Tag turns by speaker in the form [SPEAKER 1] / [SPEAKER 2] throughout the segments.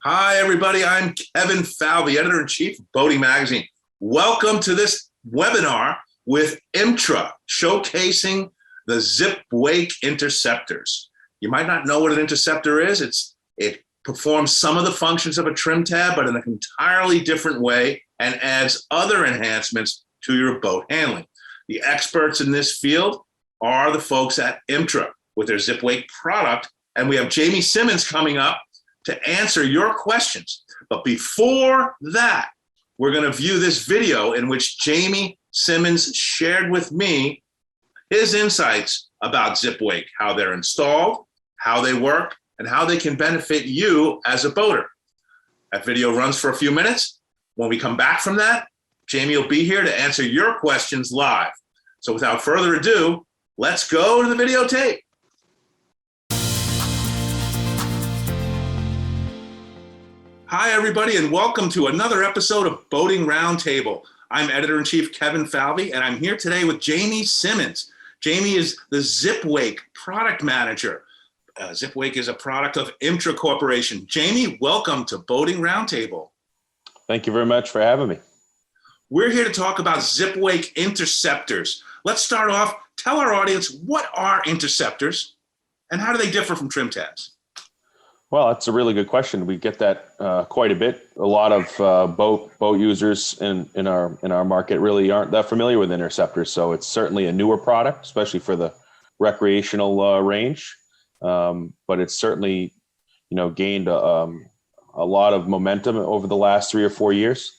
[SPEAKER 1] Hi, everybody. I'm Kevin Falvey, Editor-in-Chief of Boating Magazine. Welcome to this webinar with Imtra, showcasing the Zipwake Interceptors. You might not know what an interceptor is. It performs some of the functions of a trim tab, but in an entirely different way and adds other enhancements to your boat handling. The experts in this field are the folks at Imtra with their Zipwake product, and we have Jamie Simmons coming up to answer your questions. But before that, we're going to view this video in which Jamie Simmons shared with me his insights about Zipwake, how they're installed, how they work, and how they can benefit you as a boater. That video runs for a few minutes. When we come back from that, Jamie will be here to answer your questions live. So without further ado, let's go to the videotape. Hi, everybody, and welcome to another episode of Boating Roundtable. I'm Editor-in-Chief Kevin Falvey, and I'm here today with Jamie Simmons. Jamie is the Zipwake product manager. Zipwake is a product of Imtra Corporation. Jamie, welcome to Boating Roundtable.
[SPEAKER 2] Thank you very much for having me.
[SPEAKER 1] We're here to talk about Zipwake Interceptors. Let's start off. Tell our audience, what are interceptors and how do they differ from trim tabs?
[SPEAKER 2] Well, that's a really good question. We get that quite a bit. A lot of boat users in our market really aren't that familiar with interceptors, so it's certainly a newer product, especially for the recreational range. But it's certainly, gained a lot of momentum over the last 3 or 4 years.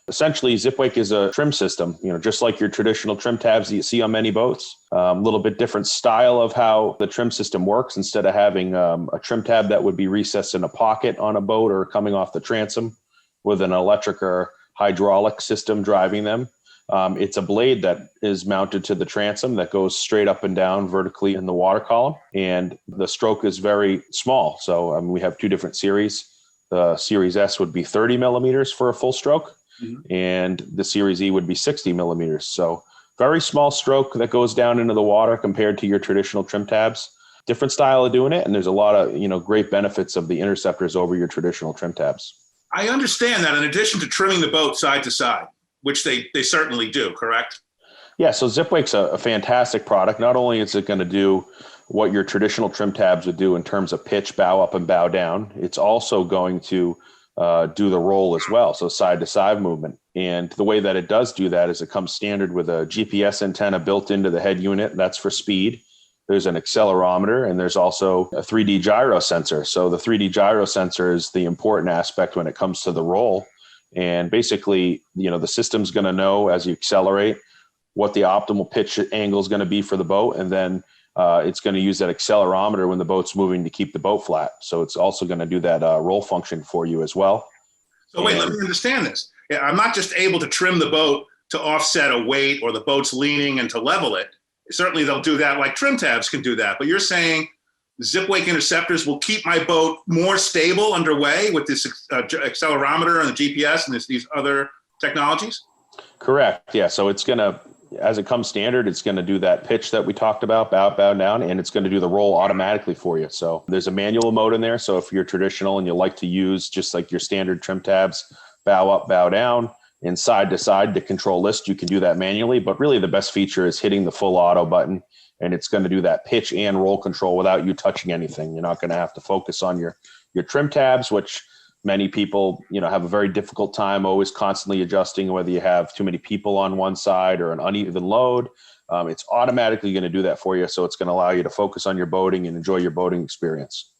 [SPEAKER 2] Essentially, Zipwake is a trim system, just like your traditional trim tabs that you see on many boats. A little bit different style of how the trim system works. Instead of having a trim tab that would be recessed in a pocket on a boat or coming off the transom with an electric or hydraulic system driving them, it's a blade that is mounted to the transom that goes straight up and down vertically in the water column. And the stroke is very small. So we have two different series. The Series S would be 30 millimeters for a full stroke. And the Series E would be 60 millimeters. So very small stroke that goes down into the water compared to your traditional trim tabs. Different style of doing it. And there's a lot of, great benefits of the interceptors over your traditional trim tabs.
[SPEAKER 1] I understand that in addition to trimming the boat side to side, which they certainly do, correct?
[SPEAKER 2] Yeah, so Zipwake's a fantastic product. Not only is it going to do what your traditional trim tabs would do in terms of pitch, bow up and bow down, it's also going to do the roll as well, so side-to-side movement. And the way that it does do that is it comes standard with a GPS antenna built into the head unit. That's for speed. There's an accelerometer, and there's also a 3D gyro sensor. So the 3D gyro sensor is the important aspect when it comes to the roll. And basically, the system's going to know as you accelerate what the optimal pitch angle is going to be for the boat, and then it's going to use that accelerometer when the boat's moving to keep the boat flat. So it's also going to do that roll function for you as well.
[SPEAKER 1] So wait, let me understand this. I'm not just able to trim the boat to offset a weight or the boat's leaning and to level it. Certainly they'll do that like trim tabs can do that. But you're saying Zipwake Interceptors will keep my boat more stable underway with this accelerometer and the GPS and these other technologies?
[SPEAKER 2] Correct. Yeah. So it's going to, as it comes standard, it's going to do that pitch that we talked about, bow down, and it's going to do the roll automatically for you. So there's a manual mode in there. So if you're traditional and you like to use just like your standard trim tabs, bow up, bow down, and side to side to control list, you can do that manually. But really the best feature is hitting the full auto button, and it's going to do that pitch and roll control without you touching anything. You're not going to have to focus on your trim tabs, which many people, have a very difficult time always constantly adjusting whether you have too many people on one side or an uneven load. It's automatically going to do that for you. So it's going to allow you to focus on your boating and enjoy your boating experience.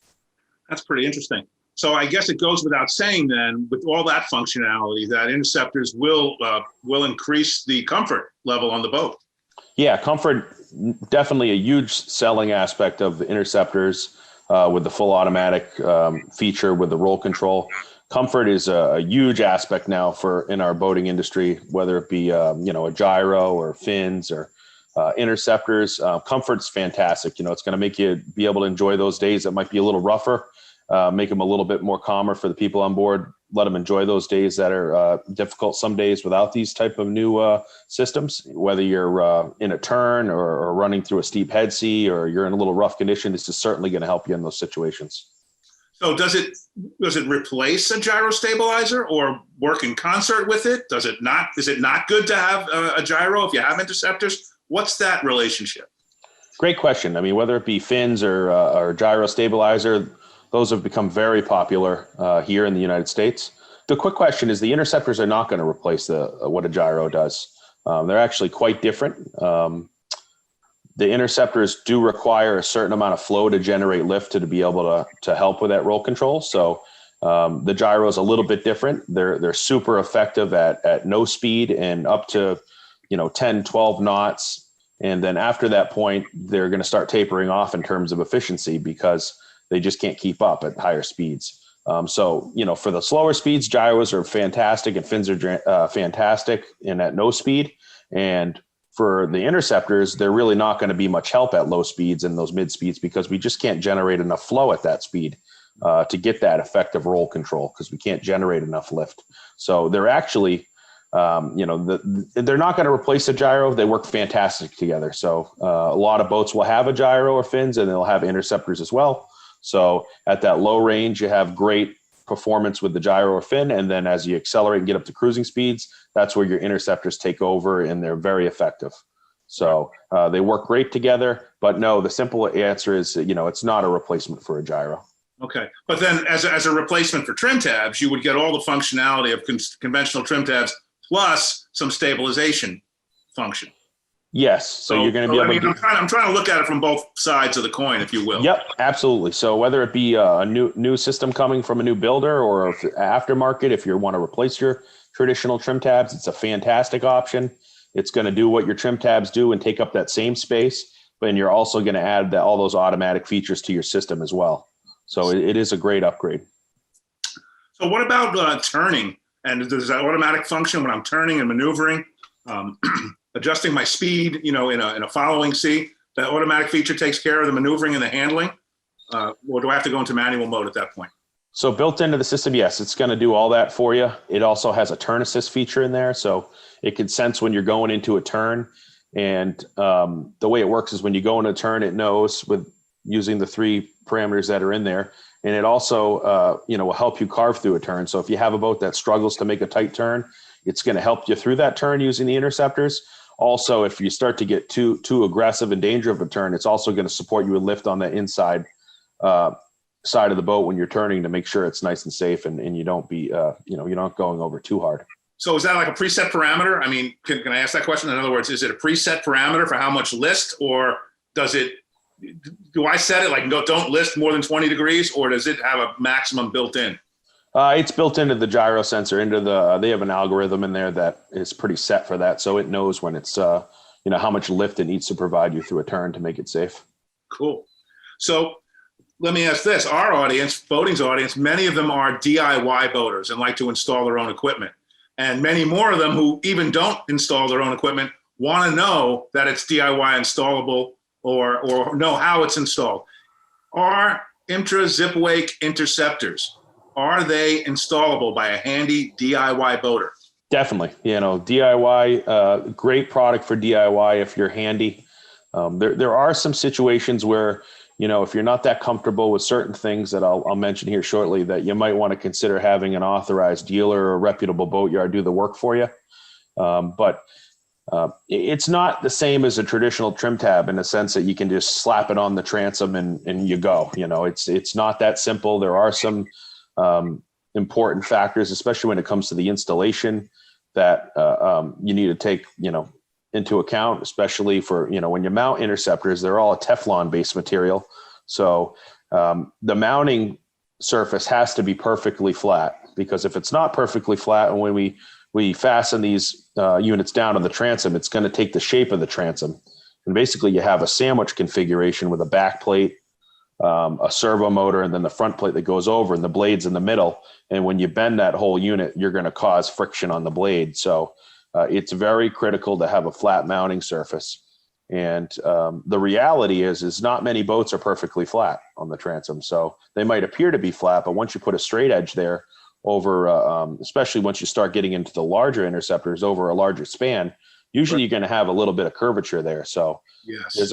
[SPEAKER 1] That's pretty interesting. So I guess it goes without saying then, with all that functionality, that interceptors will increase the comfort level on the boat.
[SPEAKER 2] Yeah, comfort, definitely a huge selling aspect of the interceptors. With the full automatic feature with the roll control. Comfort is a huge aspect now in our boating industry, whether it be, a gyro or fins or interceptors. Comfort's fantastic. It's going to make you be able to enjoy those days that might be a little rougher, make them a little bit more calmer for the people on board, let them enjoy those days that are difficult some days without these type of new systems. Whether you're in a turn or running through a steep head sea or you're in a little rough condition, this is certainly going to help you in those situations.
[SPEAKER 1] So does it replace a gyro stabilizer or work in concert with it? Is it not good to have a gyro if you have interceptors? What's that relationship?
[SPEAKER 2] Great question. I mean, whether it be fins or gyro stabilizer, those have become very popular here in the United States. The quick question is, the interceptors are not going to replace what a gyro does. They're actually quite different. The interceptors do require a certain amount of flow to generate lift to be able to help with that roll control. So the gyro is a little bit different. They're super effective at no speed and up to 10, 12 knots. And then after that point, they're going to start tapering off in terms of efficiency because they just can't keep up at higher speeds. So for the slower speeds, gyros are fantastic and fins are fantastic and at no speed. And for the interceptors, they're really not going to be much help at low speeds and those mid speeds because we just can't generate enough flow at that speed to get that effective roll control because we can't generate enough lift. So they're actually, they're not going to replace a gyro. They work fantastic together. So a lot of boats will have a gyro or fins and they'll have interceptors as well. So at that low range, you have great performance with the gyro or fin. And then as you accelerate and get up to cruising speeds, that's where your interceptors take over and they're very effective. So they work great together, but no, the simple answer is, it's not a replacement for a gyro.
[SPEAKER 1] Okay. But then as a replacement for trim tabs, you would get all the functionality of conventional trim tabs plus some stabilization function.
[SPEAKER 2] Yes. So you're going to be able to.
[SPEAKER 1] I'm trying to look at it from both sides of the coin, if you will.
[SPEAKER 2] Yep, absolutely. So whether it be a new system coming from a new builder or aftermarket, if you want to replace your traditional trim tabs, it's a fantastic option. It's going to do what your trim tabs do and take up that same space, but you're also going to add all those automatic features to your system as well. So it is a great upgrade.
[SPEAKER 1] So what about turning? And does that automatic function when I'm turning and maneuvering? Adjusting my speed, in a following seat, that automatic feature takes care of the maneuvering and the handling, or do I have to go into manual mode at that point?
[SPEAKER 2] So built into the system, yes, it's going to do all that for you. It also has a turn assist feature in there, so it can sense when you're going into a turn. And the way it works is when you go in a turn, it knows with using the 3 parameters that are in there. And it also, will help you carve through a turn. So if you have a boat that struggles to make a tight turn, it's going to help you through that turn using the interceptors. Also, if you start to get too aggressive in danger of a turn, it's also going to support you with lift on the inside side of the boat when you're turning to make sure it's nice and safe and you don't be, you're not going over too hard.
[SPEAKER 1] So is that like a preset parameter? I mean, can I ask that question? In other words, is it a preset parameter for how much list, or do I set it like don't list more than 20 degrees, or does it have a maximum built in?
[SPEAKER 2] It's built into the gyro sensor, they have an algorithm in there that is pretty set for that. So it knows when it's, how much lift it needs to provide you through a turn to make it safe.
[SPEAKER 1] Cool. So let me ask this, our audience, boating's audience, many of them are DIY boaters and like to install their own equipment. And many more of them who even don't install their own equipment want to know that it's DIY installable or know how it's installed. Are Imtra Zipwake Interceptors, are they installable by a handy DIY boater?
[SPEAKER 2] Definitely. DIY, great product for DIY if you're handy. There are some situations where, if you're not that comfortable with certain things that I'll mention here shortly, that you might want to consider having an authorized dealer or a reputable boatyard do the work for you. But it's not the same as a traditional trim tab in the sense that you can just slap it on the transom and you go. It's not that simple. There are some important factors, especially when it comes to the installation, that you need to take into account, especially for when you mount interceptors. They're all a Teflon based material, so the mounting surface has to be perfectly flat, because if it's not perfectly flat, and when we fasten these units down on the transom, it's going to take the shape of the transom, and basically you have a sandwich configuration with a back plate, a servo motor, and then the front plate that goes over, and the blade's in the middle. And when you bend that whole unit, you're going to cause friction on the blade. So it's very critical to have a flat mounting surface. And the reality is not many boats are perfectly flat on the transom. So they might appear to be flat, but once you put a straight edge there over, especially once you start getting into the larger interceptors over a larger span, usually you're going to have a little bit of curvature there. So
[SPEAKER 1] yes,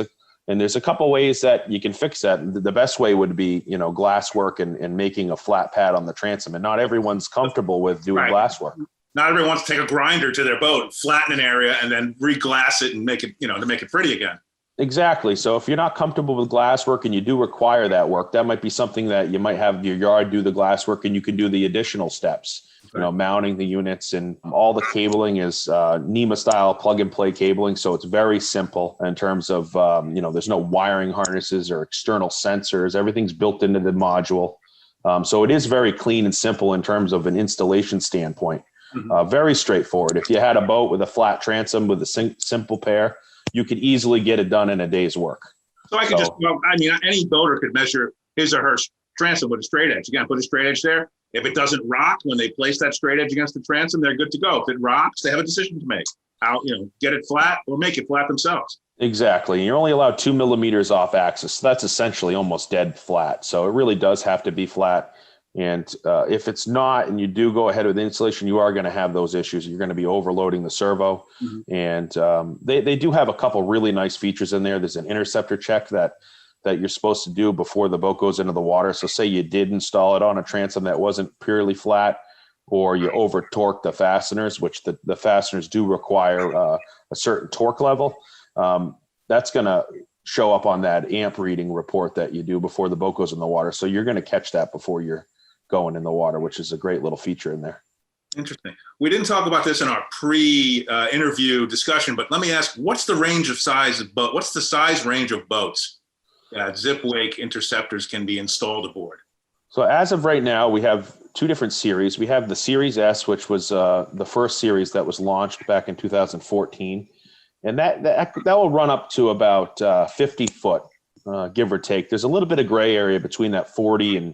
[SPEAKER 2] And there's a couple ways that you can fix that. The best way would be, glass work and making a flat pad on the transom. And not everyone's comfortable with doing glass work.
[SPEAKER 1] Not everyone wants to take a grinder to their boat, flatten an area, and then re-glass it and make it, to make it pretty again.
[SPEAKER 2] Exactly. So if you're not comfortable with glass work and you do require that work, that might be something that you might have your yard do the glass work, and you can do the additional steps. Mounting the units, and all the cabling is NEMA style plug and play cabling. So it's very simple in terms of, there's no wiring harnesses or external sensors. Everything's built into the module. So it is very clean and simple in terms of an installation standpoint. Very straightforward. If you had a boat with a flat transom with a simple pair, you could easily get it done in a day's work.
[SPEAKER 1] So any boater could measure his or her transom with a straight edge. Again, put a straight edge there. If it doesn't rock when they place that straight edge against the transom, they're good to go. If it rocks, they have a decision to make. Get it flat or make it flat themselves.
[SPEAKER 2] Exactly. You're only allowed 2 millimeters off axis. So that's essentially almost dead flat. So it really does have to be flat. And if it's not, and you do go ahead with the installation, you are going to have those issues. You're going to be overloading the servo. And they do have a couple really nice features in there. There's an interceptor check that you're supposed to do before the boat goes into the water. So say you did install it on a transom that wasn't purely flat, or you over torqued the fasteners, which the fasteners do require a certain torque level. That's going to show up on that amp reading report that you do before the boat goes in the water. So you're going to catch that before you're going in the water, which is a great little feature in there.
[SPEAKER 1] Interesting. We didn't talk about this in our pre-interview discussion, but let me ask, what's the size range of boats that Zipwake Interceptors can be installed aboard?
[SPEAKER 2] So as of right now, we have two different series. We have the Series S, which was the first series that was launched back in 2014. And that will run up to about 50 foot, give or take. There's a little bit of gray area between that 40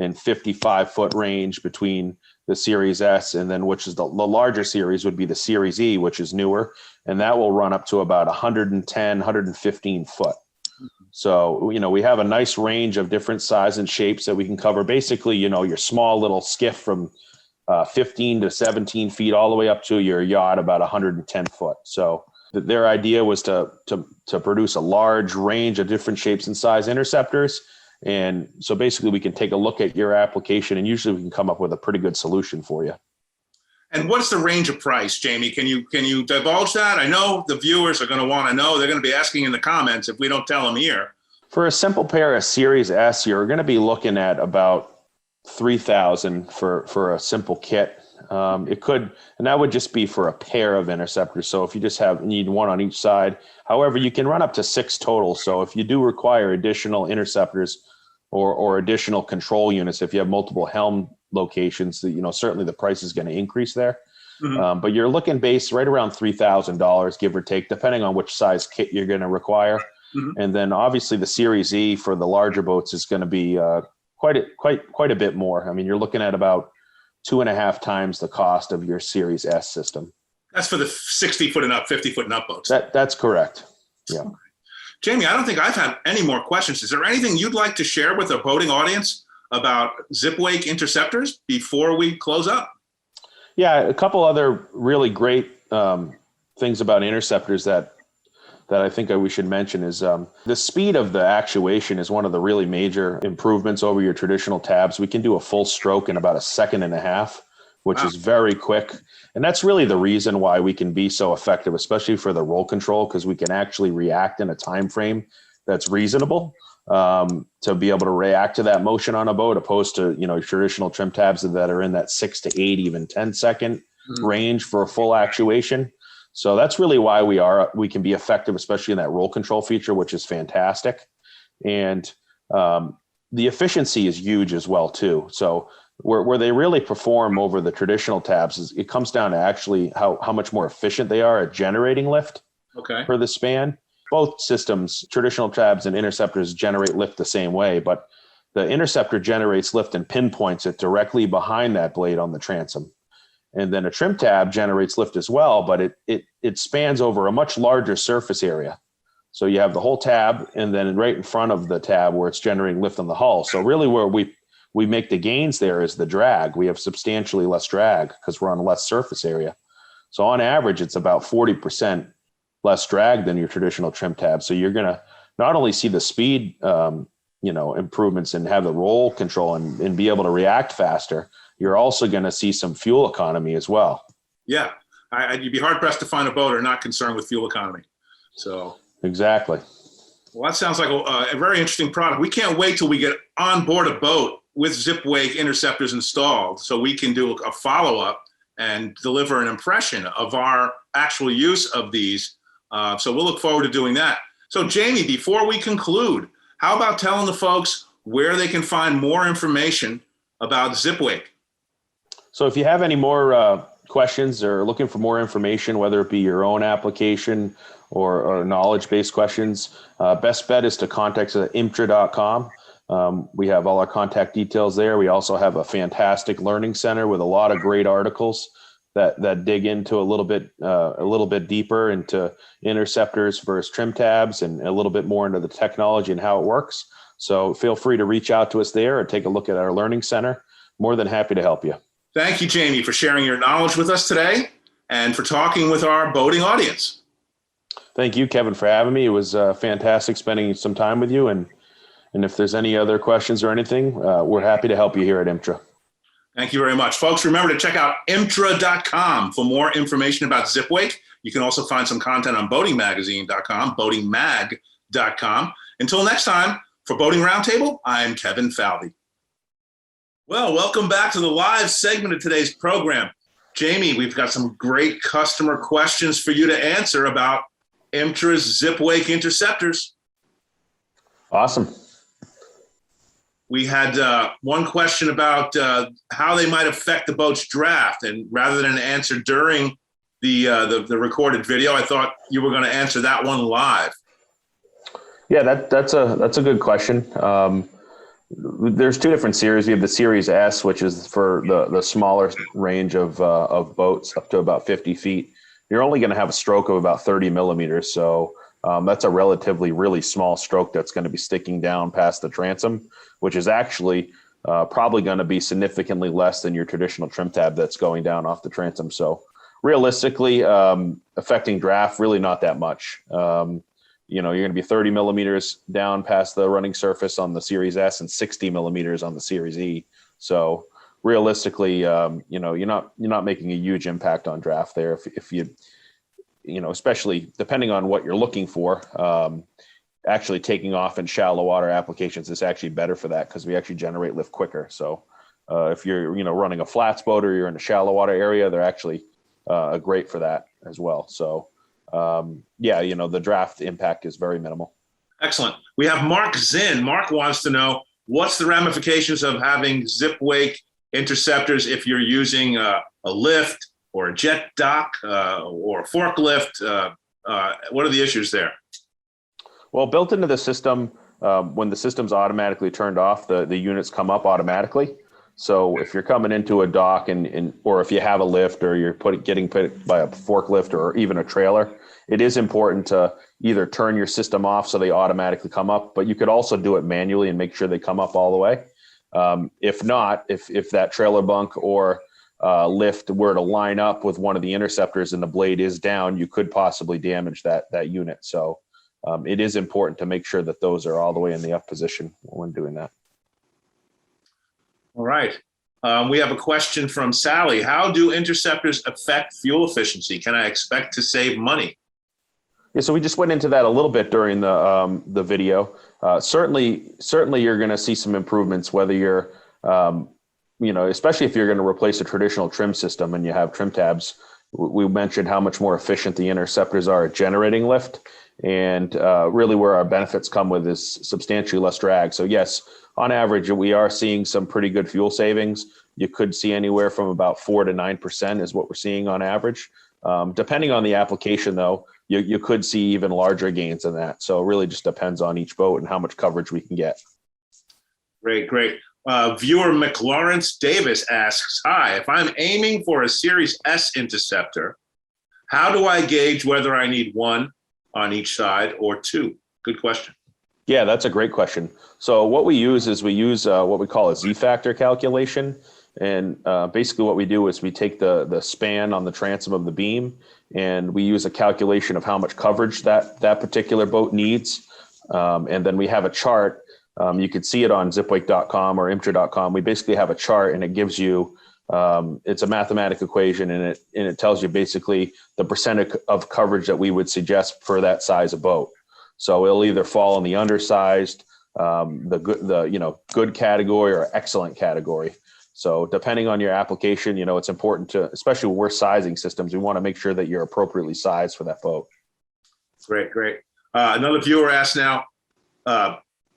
[SPEAKER 2] and 55 foot range between the Series S, and then which is the larger series would be the Series E, which is newer. And that will run up to about 110, 115 foot. So, we have a nice range of different sizes and shapes that we can cover. Basically, your small little skiff from 15 to 17 feet all the way up to your yacht about 110 foot. So their idea was to produce a large range of different shapes and size interceptors. And so basically we can take a look at your application, and usually we can come up with a pretty good solution for you.
[SPEAKER 1] And what's the range of price, Jamie? Can you divulge that? I know the viewers are going to want to know. They're going to be asking in the comments if we don't tell them here.
[SPEAKER 2] For a simple pair of Series S, you're going to be looking at about $3,000 for a simple kit. It could, and that would just be for a pair of interceptors. So if you just need one on each side, however, you can run up to 6 total. So if you do require additional interceptors or additional control units, if you have multiple helm locations, certainly the price is going to increase there. But you're looking right around $3,000, give or take, depending on which size kit you're going to require. And then obviously the Series E for the larger boats is going to be quite a bit more. I mean, you're looking at about 2.5 times the cost of your Series S system.
[SPEAKER 1] That's for the 60 foot and up, 50 foot and up boats.
[SPEAKER 2] That's correct. Yeah.
[SPEAKER 1] Okay. Jamie, I don't think I've had any more questions. Is there anything you'd like to share with the boating audience about Zipwake Interceptors before we close up?
[SPEAKER 2] Yeah, a couple other really great things about interceptors that I think we should mention is the speed of the actuation is one of the really major improvements over your traditional tabs. We can do a full stroke in about 1.5 seconds, which is very quick. And that's really the reason why we can be so effective, especially for the roll control, because we can actually react in a time frame that's reasonable to be able to react to that motion on a boat, opposed to traditional trim tabs that are in that 6 to 8, even 10-second range for a full actuation. So that's really why we can be effective, especially in that roll control feature, which is fantastic. And the efficiency is huge as well too. So where they really perform over the traditional tabs is it comes down to actually how much more efficient they are at generating lift for the span. Both systems, traditional tabs and interceptors, generate lift the same way, but the interceptor generates lift and pinpoints it directly behind that blade on the transom. And then a trim tab generates lift as well, but it spans over a much larger surface area. So you have the whole tab, and then right in front of the tab where it's generating lift on the hull. So really where we make the gains there is the drag. We have substantially less drag because we're on less surface area. So on average, it's about 40% less drag than your traditional trim tab. So you're going to not only see the speed, improvements and have the roll control and be able to react faster, you're also going to see some fuel economy as well.
[SPEAKER 1] Yeah, you'd be hard pressed to find a boater not concerned with fuel economy. So
[SPEAKER 2] exactly.
[SPEAKER 1] Well, that sounds like a very interesting product. We can't wait till we get on board a boat with Zipwake interceptors installed so we can do a follow-up and deliver an impression of our actual use of these. So we'll look forward to doing that. So Jamie, before we conclude, how about telling the folks where they can find more information about Zipwake?
[SPEAKER 2] So if you have any more questions or looking for more information, whether it be your own application or knowledge-based questions, best bet is to contact us at imtra.com. We have all our contact details there. We also have a fantastic learning center with a lot of great articles that dig into a little bit deeper into interceptors versus trim tabs and a little bit more into the technology and how it works. So feel free to reach out to us there or take a look at our learning center. More than happy to help you.
[SPEAKER 1] Thank you, Jamie, for sharing your knowledge with us today and for talking with our boating audience.
[SPEAKER 2] Thank you, Kevin, for having me. It was fantastic spending some time with you. And if there's any other questions or anything, we're happy to help you here at Imtra.
[SPEAKER 1] Thank you very much. Folks, remember to check out imtra.com for more information about Zipwake. You can also find some content on boatingmagazine.com, boatingmag.com. Until next time, for Boating Roundtable, I'm Kevin Falvey. Well, welcome back to the live segment of today's program. Jamie, we've got some great customer questions for you to answer about Imtra's Zipwake Interceptors.
[SPEAKER 2] Awesome.
[SPEAKER 1] We had one question about how they might affect the boat's draft, and rather than answer during the recorded video, I thought you were going to answer that one live.
[SPEAKER 2] Yeah, that's a good question. There's two different series. We have the Series S, which is for the smaller range of boats up to about 50 feet. You're only going to have a stroke of about 30 millimeters, so that's a relatively really small stroke that's going to be sticking down past the transom, which is actually probably going to be significantly less than your traditional trim tab that's going down off the transom. So realistically, affecting draft, really not that much. You're going to be 30 millimeters down past the running surface on the Series S and 60 millimeters on the Series E. So realistically, you're not making a huge impact on draft there. If you especially depending on what you're looking for, actually taking off in shallow water applications is actually better for that because we actually generate lift quicker. So if you're running a flats boat or you're in a shallow water area, they're actually great for that as well. So the draft impact is very minimal.
[SPEAKER 1] Excellent. We have Mark Zinn. Mark wants to know, what's the ramifications of having Zipwake interceptors if you're using a lift or a jet dock or a forklift? What are the issues there?
[SPEAKER 2] Well, built into the system, when the system's automatically turned off, the units come up automatically. So if you're coming into a dock or if you have a lift or you're getting put by a forklift or even a trailer, it is important to either turn your system off so they automatically come up, but you could also do it manually and make sure they come up all the way. If not, if that trailer bunk or lift were to line up with one of the interceptors and the blade is down, you could possibly damage that unit. So it is important to make sure that those are all the way in the up position when doing that.
[SPEAKER 1] All right. We have a question from Sally. How do interceptors affect fuel efficiency? Can I expect to save money?
[SPEAKER 2] Yeah, so we just went into that a little bit during the video. Certainly you're going to see some improvements, whether you're, especially if you're going to replace a traditional trim system and you have trim tabs. We mentioned how much more efficient the interceptors are at generating lift, and really where our benefits come with is substantially less drag. So yes, on average, we are seeing some pretty good fuel savings. You could see anywhere from about 4 to 9% is what we're seeing on average. Depending on the application, though, you could see even larger gains than that. So it really just depends on each boat and how much coverage we can get.
[SPEAKER 1] Great. Viewer McLawrence Davis asks, hi, if I'm aiming for a Series S interceptor, how do I gauge whether I need one on each side or two? Good question.
[SPEAKER 2] Yeah, that's a great question. So what we use is what we call a Z-factor calculation. And basically what we do is we take the span on the transom of the beam, and we use a calculation of how much coverage that particular boat needs And then we have a chart. You could see it on zipwake.com or imtra.com. We basically have a chart, and it gives you, it's a mathematical equation, and it tells you basically the percentage of coverage that we would suggest for that size of boat. So it'll either fall in the undersized, good category or excellent category. So depending on your application, it's important to, especially when we're sizing systems, we want to make sure that you're appropriately sized for that boat.
[SPEAKER 1] Great. Another viewer asks now,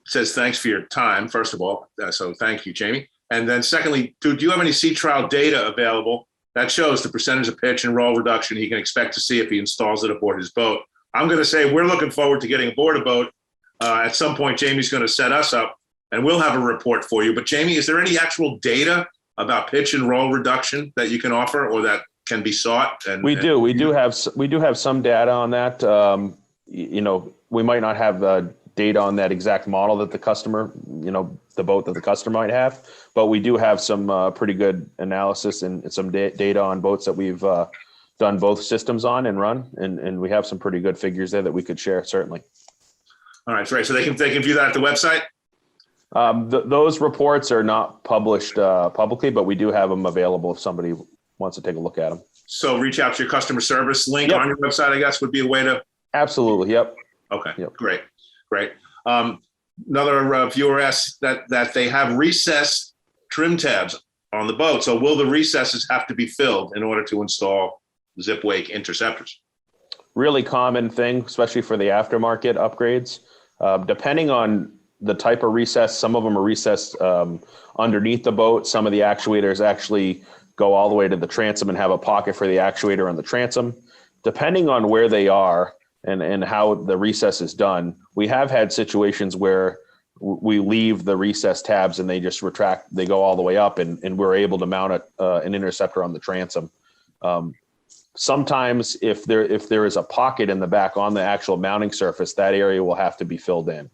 [SPEAKER 1] says thanks for your time, first of all. So thank you, Jamie. And then secondly, do you have any sea trial data available that shows the percentage of pitch and roll reduction he can expect to see if he installs it aboard his boat? I'm going to say we're looking forward to getting aboard a boat. At some point, Jamie's going to set us up and we'll have a report for you. But Jamie, is there any actual data about pitch and roll reduction that you can offer or that can be sought? We
[SPEAKER 2] do have some data on that. We might not have data on that exact model that the customer, the boat that the customer might have, but we do have some pretty good analysis and some data on boats that we've done both systems on and run, and we have some pretty good figures there that we could share, certainly.
[SPEAKER 1] All right, great. So they can view that at the website?
[SPEAKER 2] Those reports are not published publicly, but we do have them available if somebody wants to take a look at them. So
[SPEAKER 1] reach out to your customer service link on your website, I guess, would be a way to.
[SPEAKER 2] Absolutely. Yep.
[SPEAKER 1] Okay. Yep. Great. Another viewer asks that they have recessed trim tabs on the boat. So will the recesses have to be filled in order to install Zipwake Interceptors? Really
[SPEAKER 2] common thing, especially for the aftermarket upgrades. Depending on the type of recess, some of them are recessed underneath the boat. Some of the actuators actually go all the way to the transom and have a pocket for the actuator on the transom. Depending on where they are and how the recess is done, we have had situations where we leave the recess tabs and they just retract, they go all the way up, and we're able to mount an interceptor on the transom. Sometimes if there is a pocket in the back on the actual mounting surface, that area will have to be filled in.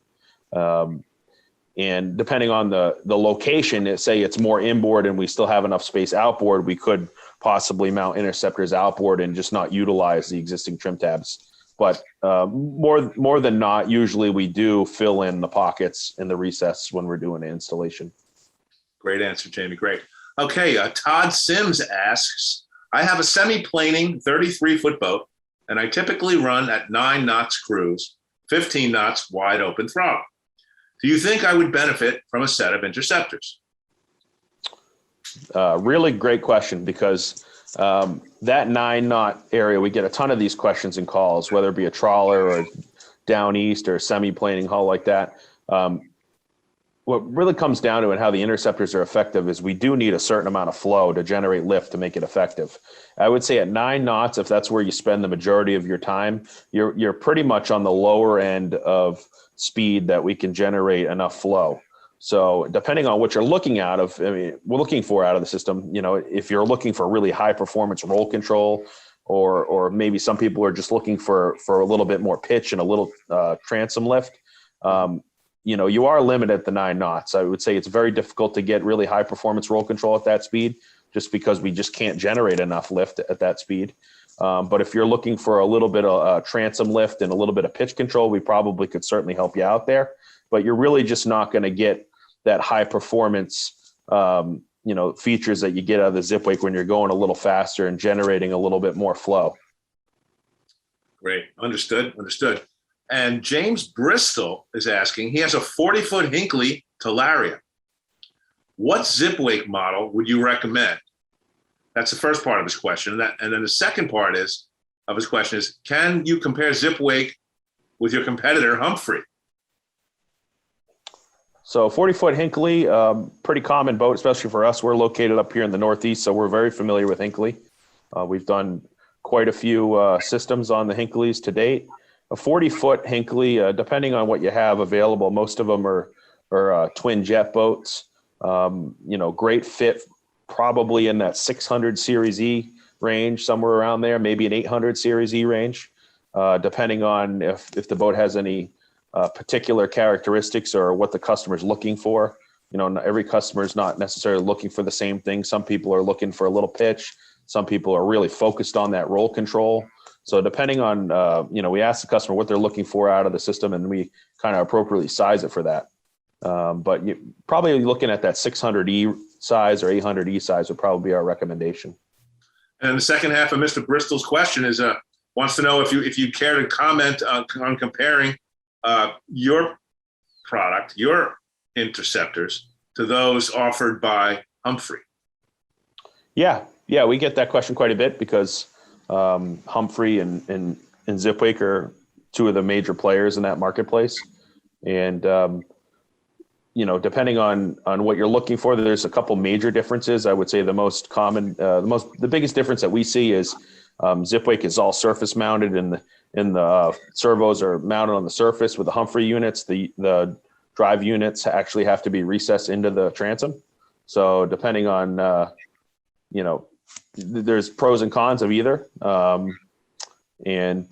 [SPEAKER 2] And depending on the location, say it's more inboard and we still have enough space outboard, we could possibly mount interceptors outboard and just not utilize the existing trim tabs. But more than not, usually we do fill in the pockets in the recess when we're doing the installation.
[SPEAKER 1] Great answer, Jamie. Great. Okay, Todd Sims asks, I have a semi-planing 33-foot boat, and I typically run at 9 knots cruise, 15 knots wide open throttle. Do you think I would benefit from a set of interceptors?
[SPEAKER 2] Really great question, because that 9 knot area, we get a ton of these questions and calls, whether it be a trawler or down east or semi-planing hull like that. What really comes down to and how the interceptors are effective is we do need a certain amount of flow to generate lift to make it effective. I would say at 9 knots, if that's where you spend the majority of your time, you're pretty much on the lower end of speed that we can generate enough flow. So depending on what you're looking out of, we're looking for out of the system, if you're looking for really high performance roll control, or maybe some people are just looking for a little bit more pitch and a little transom lift, you are limited at the 9 knots. I would say it's very difficult to get really high performance roll control at that speed, just because we just can't generate enough lift at that speed. But if you're looking for a little bit of transom lift and a little bit of pitch control, we probably could certainly help you out there. But you're really just not going to get that high performance, features that you get out of the Zipwake when you're going a little faster and generating a little bit more flow.
[SPEAKER 1] Great. Understood. And James Bristol is asking, he has a 40-foot Hinckley Talaria. What Zipwake model would you recommend? That's the first part of his question. And then the second part of his question is, can you compare Zipwake with your competitor, Humphrey?
[SPEAKER 2] So 40-foot Hinckley, pretty common boat, especially for us. We're located up here in the Northeast, so we're very familiar with Hinckley. We've done quite a few systems on the Hinckley's to date. A 40-foot Hinckley, depending on what you have available, most of them are twin jet boats. Great fit, probably in that 600 Series E range, somewhere around there, maybe an 800 Series E range, depending on if the boat has any particular characteristics or what the customer's looking for. Every customer is not necessarily looking for the same thing. Some people are looking for a little pitch. Some people are really focused on that roll control. So depending on, we ask the customer what they're looking for out of the system, and we kind of appropriately size it for that. But you probably looking at that 600E size or 800E size would probably be our recommendation.
[SPEAKER 1] And the second half of Mr. Bristol's question is wants to know if you care to comment on comparing your product, your interceptors, to those offered by Humphrey.
[SPEAKER 2] Yeah, we get that question quite a bit because Humphrey and Zipwake are two of the major players in that marketplace, and depending on what you're looking for, there's a couple major differences. I would say the most common, the biggest difference that we see is Zipwake is all surface mounted, and the servos are mounted on the surface. With the Humphrey units, the drive units actually have to be recessed into the transom. So depending on, there's pros and cons of either. In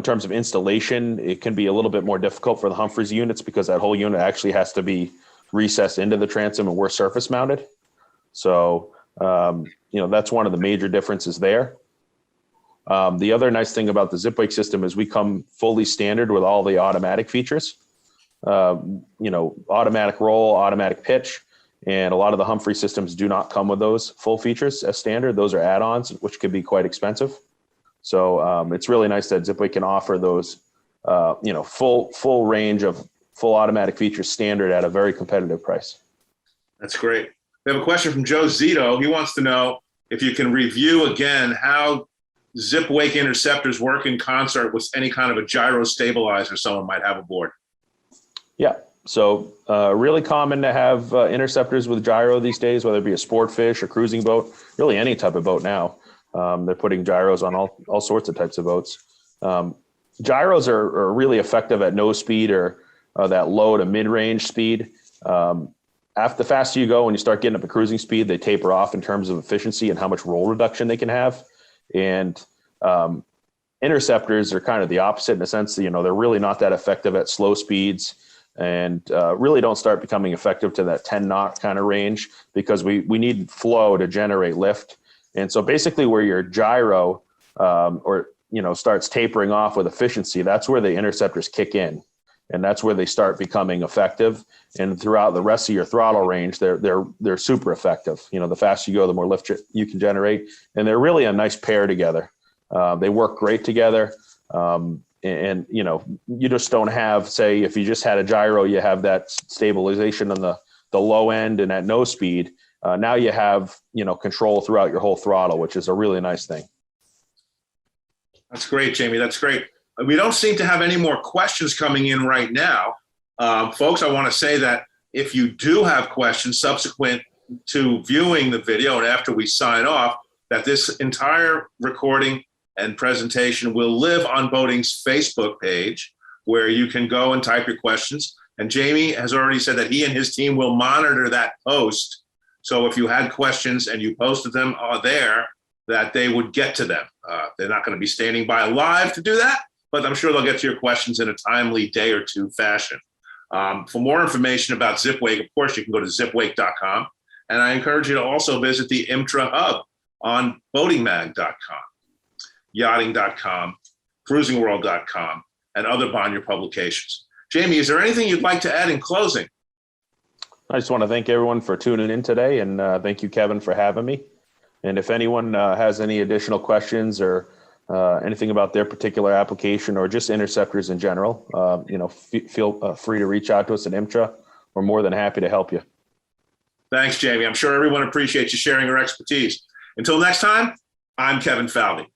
[SPEAKER 2] terms of installation, it can be a little bit more difficult for the Humphreys units because that whole unit actually has to be recessed into the transom, and we're surface mounted. So, that's one of the major differences there. The other nice thing about the Zipwake system is we come fully standard with all the automatic features, automatic roll, automatic pitch, and a lot of the Humphrey systems do not come with those full features as standard. Those are add-ons, which could be quite expensive. So it's really nice that Zipwake can offer those, full range of full automatic features standard at a very competitive price.
[SPEAKER 1] That's great. We have a question from Joe Zito. He wants to know if you can review again how Zipwake interceptors work in concert with any kind of a gyro stabilizer someone might have aboard.
[SPEAKER 2] Yeah. So really common to have interceptors with gyro these days, whether it be a sport fish or cruising boat, really any type of boat now. They're putting gyros on all sorts of types of boats. Gyros are really effective at no speed or that low to mid-range speed. The faster you go, when you start getting up to cruising speed, they taper off in terms of efficiency and how much roll reduction they can have. And interceptors are kind of the opposite in the sense that, they're really not that effective at slow speeds, and really don't start becoming effective to that 10 knot kind of range because we need flow to generate lift. And so basically where your gyro starts tapering off with efficiency, that's where the interceptors kick in. And that's where they start becoming effective. And throughout the rest of your throttle range, they're super effective. The faster you go, the more lift you can generate. And they're really a nice pair together. They work great together. You just don't have, say, if you just had a gyro, you have that stabilization on the low end and at no speed. Now you have, control throughout your whole throttle, which is a really nice thing.
[SPEAKER 1] That's great, Jamie. That's great. We don't seem to have any more questions coming in right now. Folks, I want to say that if you do have questions subsequent to viewing the video and after we sign off, that this entire recording and presentation will live on Boating's Facebook page, where you can go and type your questions. And Jamie has already said that he and his team will monitor that post. So if you had questions and you posted them there, that they would get to them. They're not going to be standing by live to do that, but I'm sure they'll get to your questions in a timely day or two fashion. For more information about Zipwake, of course, you can go to zipwake.com. And I encourage you to also visit the Imtra hub on boatingmag.com, yachting.com, cruisingworld.com, and other Bonnier publications. Jamie, is there anything you'd like to add in closing?
[SPEAKER 2] I just want to thank everyone for tuning in today, and thank you, Kevin, for having me. And if anyone has any additional questions or anything about their particular application or just interceptors in general, feel free to reach out to us at Imtra. We're more than happy to help you.
[SPEAKER 1] Thanks, Jamie. I'm sure everyone appreciates you sharing your expertise. Until next time, I'm Kevin Falvey.